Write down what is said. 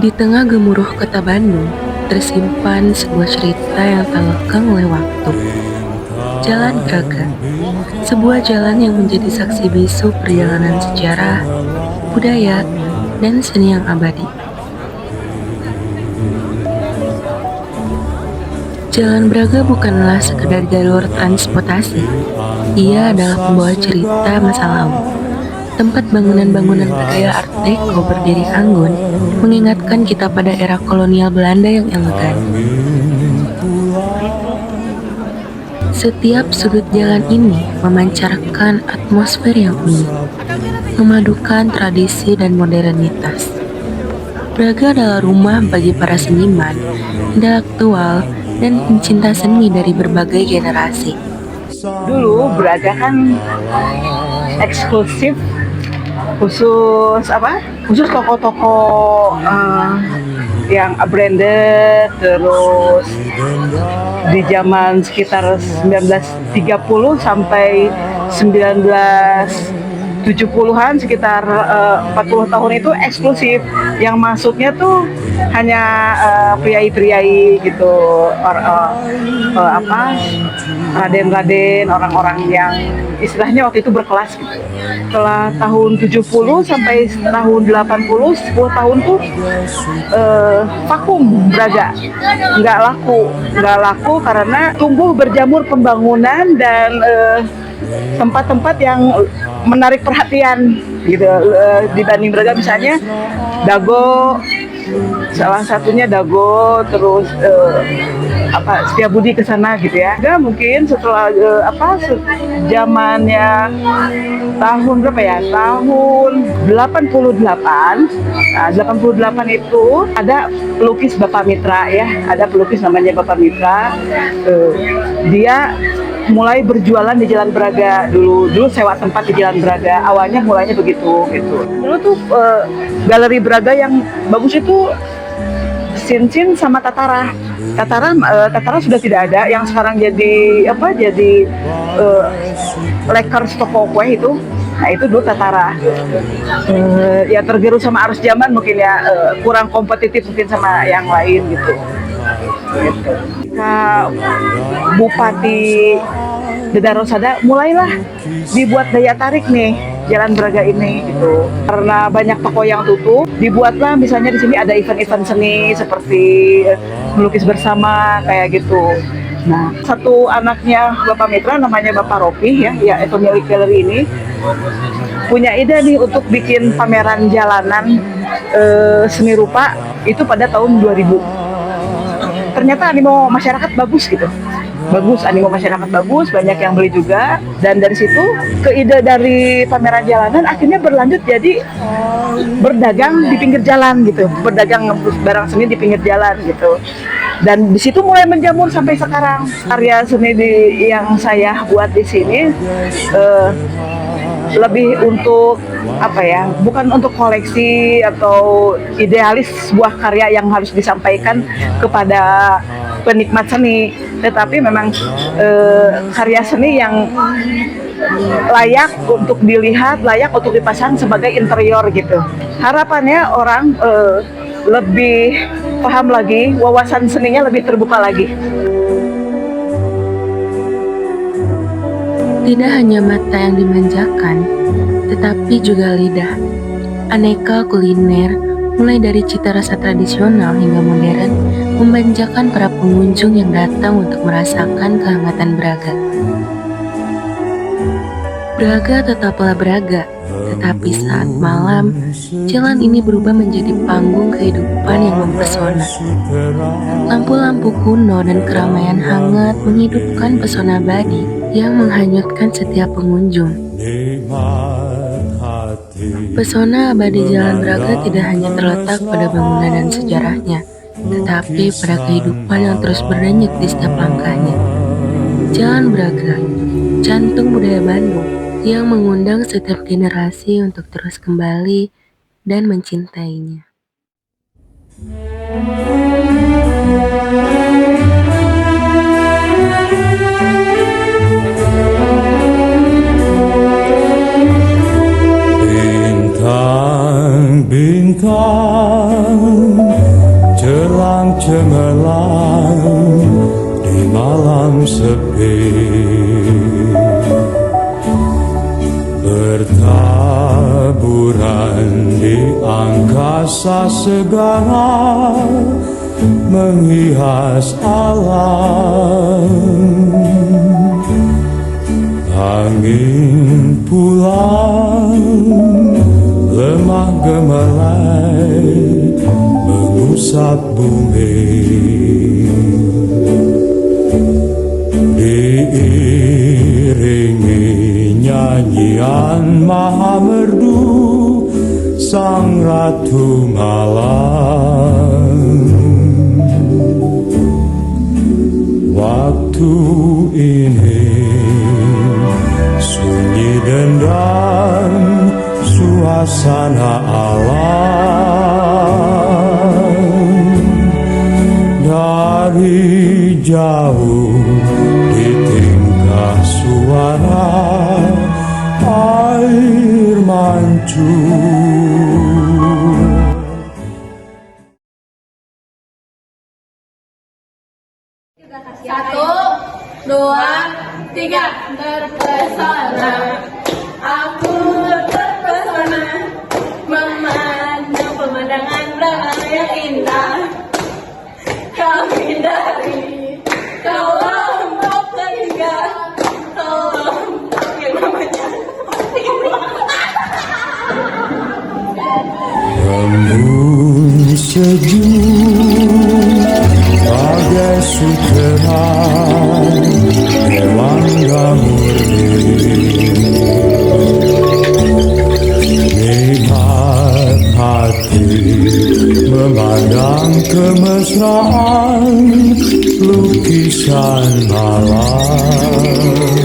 Di tengah gemuruh kota Bandung, tersimpan sebuah cerita yang tak lekang oleh waktu. Jalan Braga, sebuah jalan yang menjadi saksi bisu perjalanan sejarah, budaya, dan seni yang abadi. Jalan Braga bukanlah sekedar jalur transportasi, ia adalah pembawa cerita masa lalu. Tempat bangunan-bangunan bergaya Art Deco berdiri anggun, mengingatkan kita pada era kolonial Belanda yang elegan. Setiap sudut jalan ini memancarkan atmosfer yang unik, memadukan tradisi dan modernitas. Braga adalah rumah bagi para seniman, intelektual, dan pencinta seni dari berbagai generasi. Dulu Braga kan eksklusif, khusus toko-toko yang branded. Terus di zaman sekitar 1930 sampai 1970-an, sekitar 40 tahun itu eksklusif. Yang masuknya tuh hanya priai-priai gitu, raden-raden, orang-orang yang istilahnya waktu itu berkelas gitu. Setelah tahun 70 sampai tahun 80, 10 tahun tuh vakum Braga, nggak laku karena tumbuh berjamur pembangunan dan tempat-tempat yang menarik perhatian gitu. Dibanding Braga misalnya Dago, salah satunya Dago, terus Setiabudi ke sana gitu ya. Nggak mungkin setelah zamannya tahun berapa ya? Tahun 88. Nah, 88 itu ada pelukis Bapak Mitra ya. Ada pelukis namanya Bapak Mitra. Dia mulai berjualan di Jalan Braga dulu sewa tempat di Jalan Braga. Awalnya mulainya begitu gitu. Dulu tuh galeri Braga yang bagus itu Cincin sama Tatara. Tatara sudah tidak ada, yang sekarang jadi Lakers toko kue itu. Nah itu dulu Tatara. Ya tergerus sama arus zaman mungkin ya, kurang kompetitif mungkin sama yang lain gitu. Bupati Dedarosada mulailah dibuat daya tarik nih Jalan Braga ini gitu. Karena banyak toko yang tutup, dibuatlah misalnya di sini ada event-event seni seperti melukis bersama kayak gitu. Nah, satu anaknya Bapak Mitra namanya Bapak Ropi ya itu milik galeri ini, punya ide nih untuk bikin pameran jalanan seni rupa itu pada tahun 2000. Ternyata animo masyarakat bagus gitu. Animo masyarakat bagus, banyak yang beli juga. Dan dari situ ke ide dari pameran jalanan akhirnya berlanjut jadi berdagang di pinggir jalan gitu, berdagang barang seni di pinggir jalan gitu. Dan di situ mulai menjamur sampai sekarang. Karya seni yang saya buat di sini lebih untuk bukan untuk koleksi atau idealis sebuah karya yang harus disampaikan kepada penikmat seni, tetapi memang karya seni yang layak untuk dilihat, layak untuk dipasang sebagai interior gitu. Harapannya orang lebih paham lagi, wawasan seninya lebih terbuka lagi. Tidak hanya mata yang dimanjakan, tetapi juga lidah. Aneka kuliner, mulai dari cita rasa tradisional hingga modern, memanjakan para pengunjung yang datang untuk merasakan kehangatan Braga. Braga tetaplah Braga, tetapi saat malam, jalan ini berubah menjadi panggung kehidupan yang mempesona. Lampu-lampu kuno dan keramaian hangat menghidupkan pesona abadi yang menghanyutkan setiap pengunjung. Pesona abadi Jalan Braga tidak hanya terletak pada bangunan dan sejarahnya, tetapi pada kehidupan yang terus berdenyut di setiap langkahnya. Jalan Braga, jantung budaya Bandung, yang mengundang setiap generasi untuk terus kembali dan mencintainya. cemerlang di malam sepi, bertaburan di angkasa segala, menghias alam. Angin pulang lemah gemelai, mengusap bumi, diiringi nyanyian maha merdu sang ratu malam. Waktu ini sunyi dendam suasana alam. Dari jauh di tingkah suara air mancur. Satu, dua, tiga. Terpesona, aku terpesona memandang pemandangan belakang yang indah. Kau hindari, kau lompok ketiga, kau lompok yang namanya Embun sejuk bagai sutera Erlangga murni, nikmat hati memandang kemesraan lukisan malam.